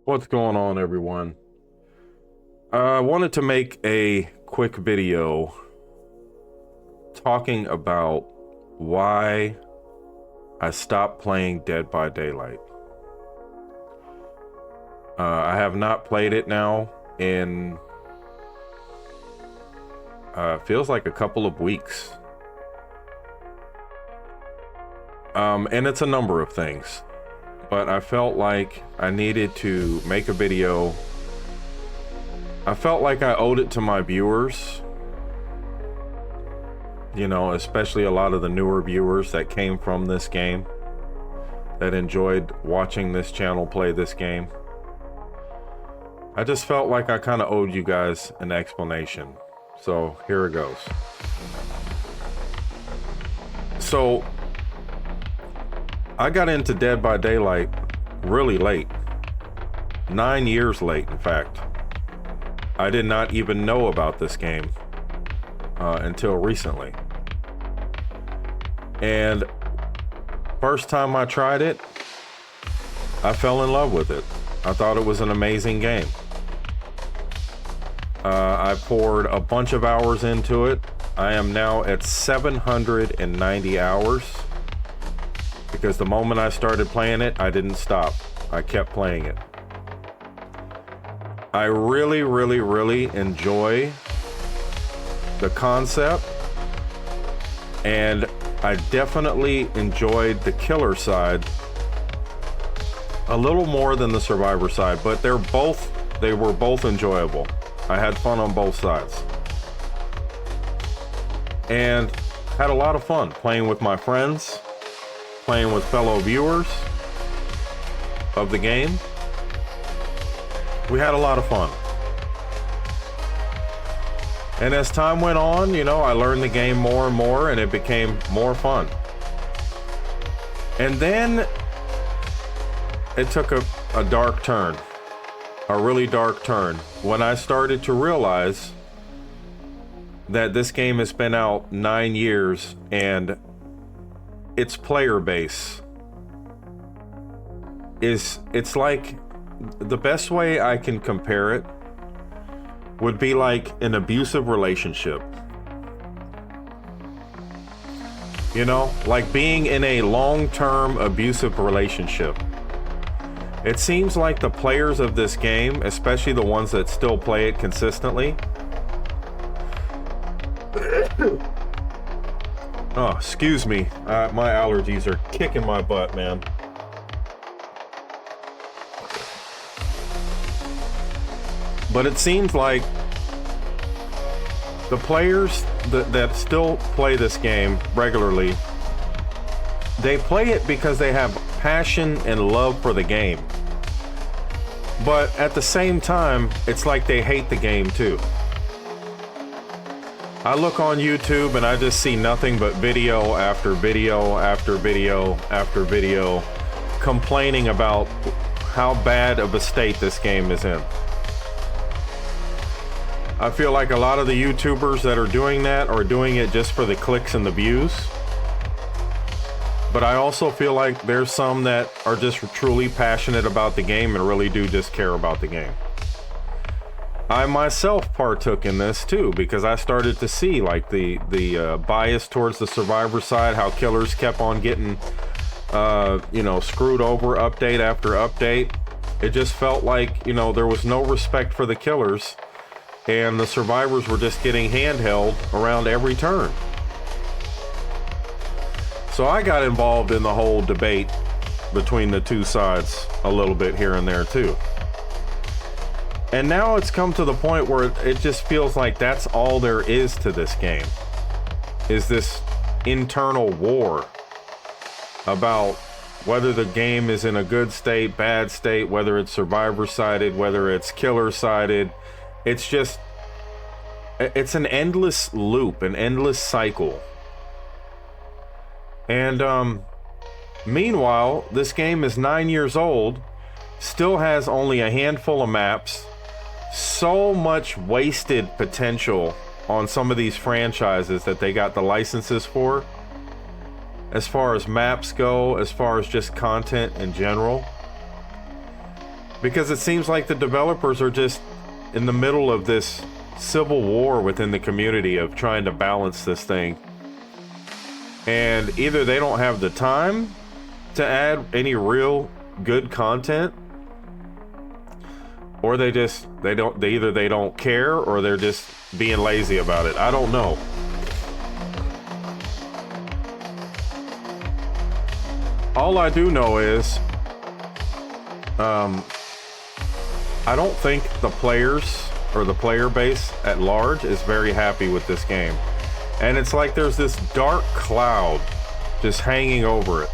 What's going on, everyone? I wanted to make a quick video talking about why I stopped playing Dead by Daylight. I have not played it now in feels like a couple of weeks. And it's a number of things. But I felt like I needed to make a video. I felt like I owed it to my viewers, you know, especially a lot of the newer viewers that came from this game, that enjoyed watching this channel play this game. I just felt like I kind of owed you guys an explanation. So here it goes. So I got into Dead by Daylight really late. 9 years late, in fact. I did not even know about this game until recently. And first time I tried it, I fell in love with it. I thought it was an amazing game. I poured a bunch of hours into it. I am now at 790 hours. Because the moment I started playing it, I didn't stop. I kept playing it. I really, really, really enjoy the concept. And I definitely enjoyed the killer side a little more than the survivor side, but they were both enjoyable. I had fun on both sides. And had a lot of fun playing with my friends, playing with fellow viewers of the game. We had a lot of fun. And as time went on, you know, I learned the game more and more, and it became more fun. And then it took a dark turn, a really dark turn, when I started to realize that this game has been out 9 years and its player base it's like, the best way I can compare it would be like an abusive relationship. You know, like being in a long-term abusive relationship. It seems like the players of this game, especially the ones that still play it consistently, oh, excuse me. My allergies are kicking my butt, man. But it seems like the players that still play this game regularly, they play it because they have passion and love for the game. But at the same time, it's like they hate the game too. I look on YouTube and I just see nothing but video after video after video after video complaining about how bad of a state this game is in. I feel like a lot of the YouTubers that are doing that are doing it just for the clicks and the views. But I also feel like there's some that are just truly passionate about the game and really do just care about the game. I myself partook in this too, because I started to see like the bias towards the survivor side, how killers kept on getting you know, screwed over update after update. It just felt like, you know, there was no respect for the killers, and the survivors were just getting handheld around every turn. So I got involved in the whole debate between the two sides a little bit here and there too. And now it's come to the point where it just feels like that's all there is to this game, is this internal war about whether the game is in a good state, bad state, whether it's survivor sided, whether it's killer sided. It's just, it's an endless loop, an endless cycle. And meanwhile, this game is 9 years old, still has only a handful of maps, so much wasted potential on some of these franchises that they got the licenses for, as far as maps go, as far as just content in general. because it seems like the developers are just in the middle of this civil war within the community of trying to balance this thing. And either they don't have the time to add any real good content, or they either they don't care, or they're just being lazy about it. I don't know. All I do know is I don't think the players or the player base at large is very happy with this game. And it's like there's this dark cloud just hanging over it.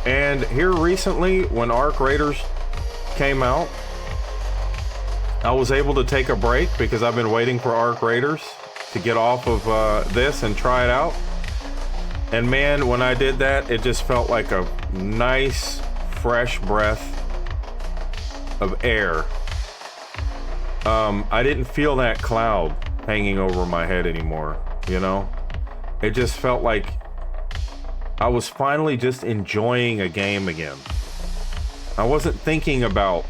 And here recently, when Arc Raiders came out, I was able to take a break because I've been waiting for Arc Raiders to get off of this and try it out. And man, when I did that, it just felt like a nice, fresh breath of air. I didn't feel that cloud hanging over my head anymore, you know? It just felt like I was finally just enjoying a game again. I wasn't thinking about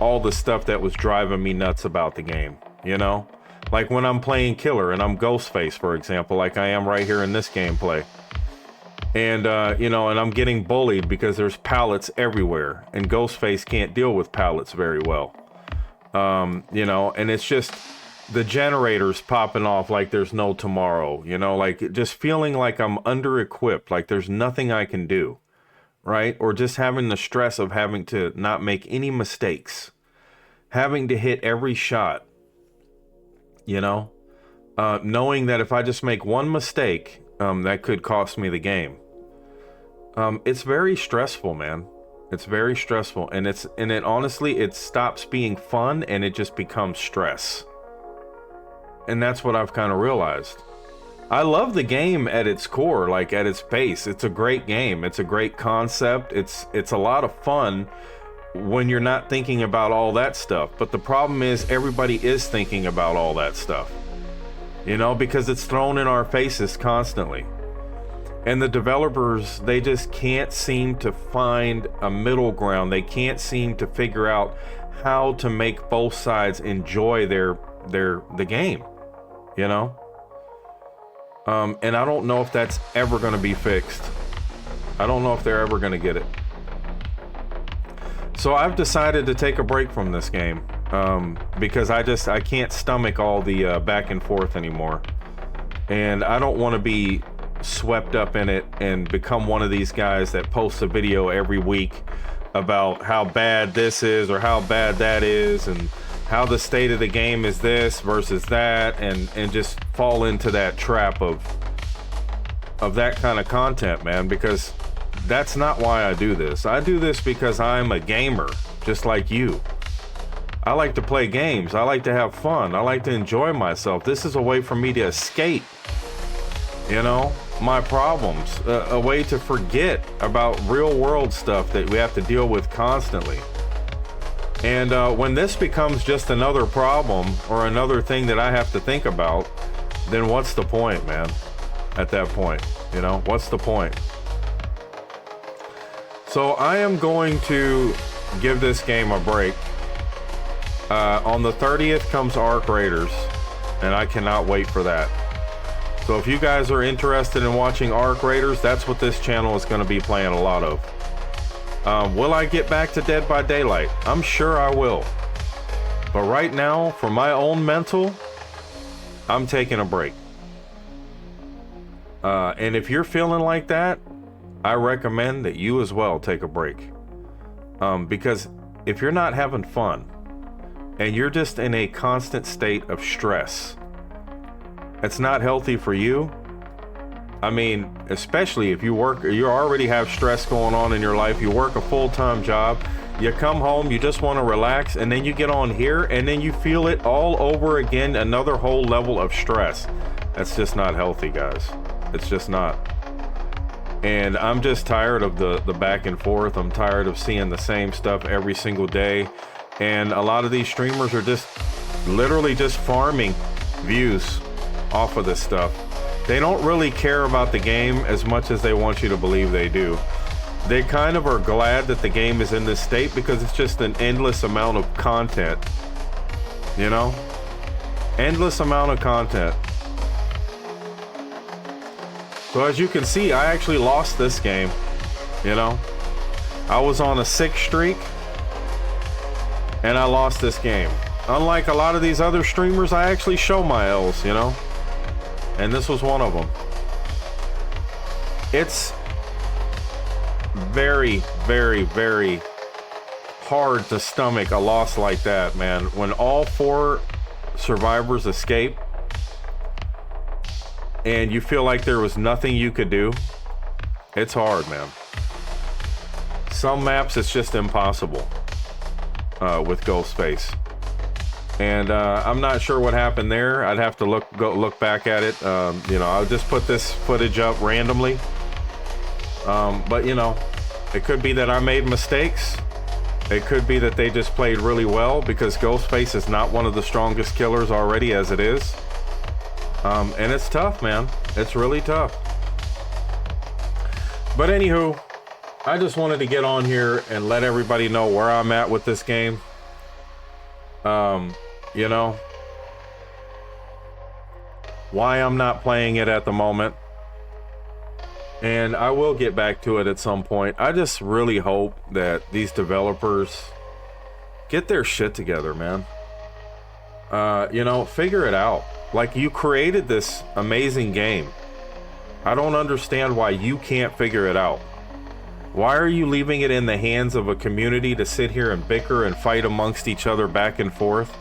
all the stuff that was driving me nuts about the game, you know? Like when I'm playing Killer and I'm Ghostface, for example, like I am right here in this gameplay. And, you know, and I'm getting bullied because there's pallets everywhere, and Ghostface can't deal with pallets very well. You know, and it's just the generators popping off like there's no tomorrow, you know, like just feeling like I'm under-equipped, like there's nothing I can do, right? Or just having the stress of having to not make any mistakes, having to hit every shot, you know, knowing that if I just make one mistake, that could cost me the game. It's very stressful, man. It's very stressful, and it honestly, it stops being fun and it just becomes stress. And that's what I've kind of realized. I love the game at its core, like at its base. It's a great game. It's a great concept. It's a lot of fun when you're not thinking about all that stuff. But the problem is everybody is thinking about all that stuff, you know, because it's thrown in our faces constantly. And the developers, they just can't seem to find a middle ground. They can't seem to figure out how to make both sides enjoy the game, you know? And I don't know if that's ever going to be fixed. I don't know if they're ever going to get it. So I've decided to take a break from this game because I can't stomach all the back and forth anymore. And I don't want to be swept up in it and become one of these guys that posts a video every week about how bad this is or how bad that is and how the state of the game is this versus that, and just fall into that trap of that kind of content, man, because that's not why I do this. I do this because I'm a gamer just like you. I like to play games. I like to have fun. I like to enjoy myself. This is a way for me to escape, you know, my problems, a way to forget about real world stuff that we have to deal with constantly. And when this becomes just another problem or another thing that I have to think about, then what's the point, man? At that point, you know, what's the point? So I am going to give this game a break. On the 30th comes Arc Raiders, and I cannot wait for that. So if you guys are interested in watching Arc Raiders, that's what this channel is going to be playing a lot of. Will I get back to Dead by Daylight? I'm sure I will. But right now, for my own mental, I'm taking a break. And if you're feeling like that, I recommend that you as well take a break. Because if you're not having fun and you're just in a constant state of stress, it's not healthy for you. I mean, especially if you already have stress going on in your life, you work a full-time job, you come home, you just want to relax, and then you get on here and then you feel it all over again, another whole level of stress. That's just not healthy, guys. It's just not. And I'm just tired of the back and forth. I'm tired of seeing the same stuff every single day. And a lot of these streamers are just literally just farming views off of this stuff. They don't really care about the game as much as they want you to believe they do. they kind of are glad that the game is in this state because it's just an endless amount of content. You know? Endless amount of content. So as you can see, I actually lost this game. You know? I was on a 6 streak and I lost this game. Unlike a lot of these other streamers, I actually show my L's, you know? And this was one of them. It's very, very, very hard to stomach a loss like that, man. When all 4 survivors escape and you feel like there was nothing you could do, it's hard, man. Some maps it's just impossible with Ghostface. And I'm not sure what happened there. I'd have to look back at it. You know, I'll just put this footage up randomly. But you know, it could be that I made mistakes. It could be that they just played really well because Ghostface is not one of the strongest killers already as it is. And it's tough, man. It's really tough. But anywho, I just wanted to get on here and let everybody know where I'm at with this game. You know, why I'm not playing it at the moment. And I will get back to it at some point. I just really hope that these developers get their shit together, man. You know, figure it out. Like, you created this amazing game. I don't understand why you can't figure it out. Why are you leaving it in the hands of a community to sit here and bicker and fight amongst each other back and forth?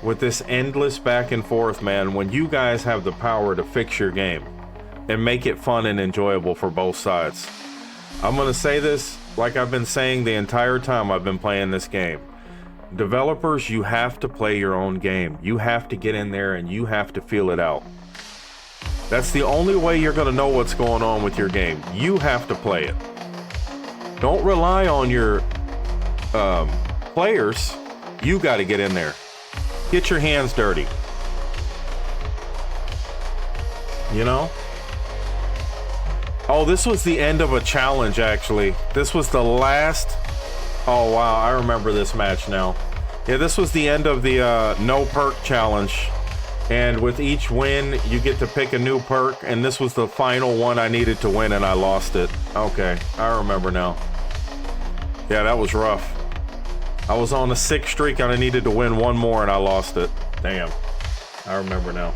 With this endless back and forth, man, when you guys have the power to fix your game and make it fun and enjoyable for both sides. I'm gonna say this like I've been saying the entire time I've been playing this game. Developers, you have to play your own game. You have to get in there and you have to feel it out. That's the only way you're gonna know what's going on with your game. You have to play it. Don't rely on your players. You got to get in there. Get your hands dirty. You know? Oh, this was the end of a challenge, actually. This was the last... Oh, wow. I remember this match now. Yeah, this was the end of the no perk challenge. And with each win, you get to pick a new perk. And this was the final one I needed to win, and I lost it. Okay, I remember now. Yeah, that was rough. I was on a 6 streak and I needed to win one more and I lost it. Damn. I remember now.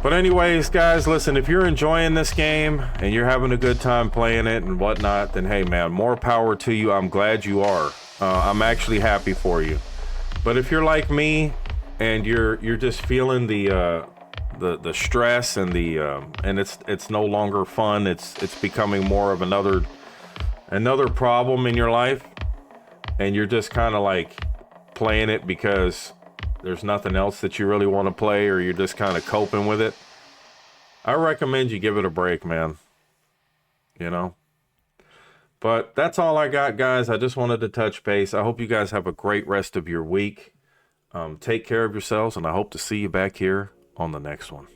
But anyways, guys, listen, if you're enjoying this game and you're having a good time playing it and whatnot, then hey, man, more power to you. I'm glad you are. I'm actually happy for you. But if you're like me and you're just feeling the stress and and it's no longer fun, it's becoming more of another problem in your life, and you're just kind of like playing it because there's nothing else that you really want to play, or you're just kind of coping with it, I recommend you give it a break, man. You know? But that's all I got, guys. I just wanted to touch base. I hope you guys have a great rest of your week. Take care of yourselves, and I hope to see you back here on the next one.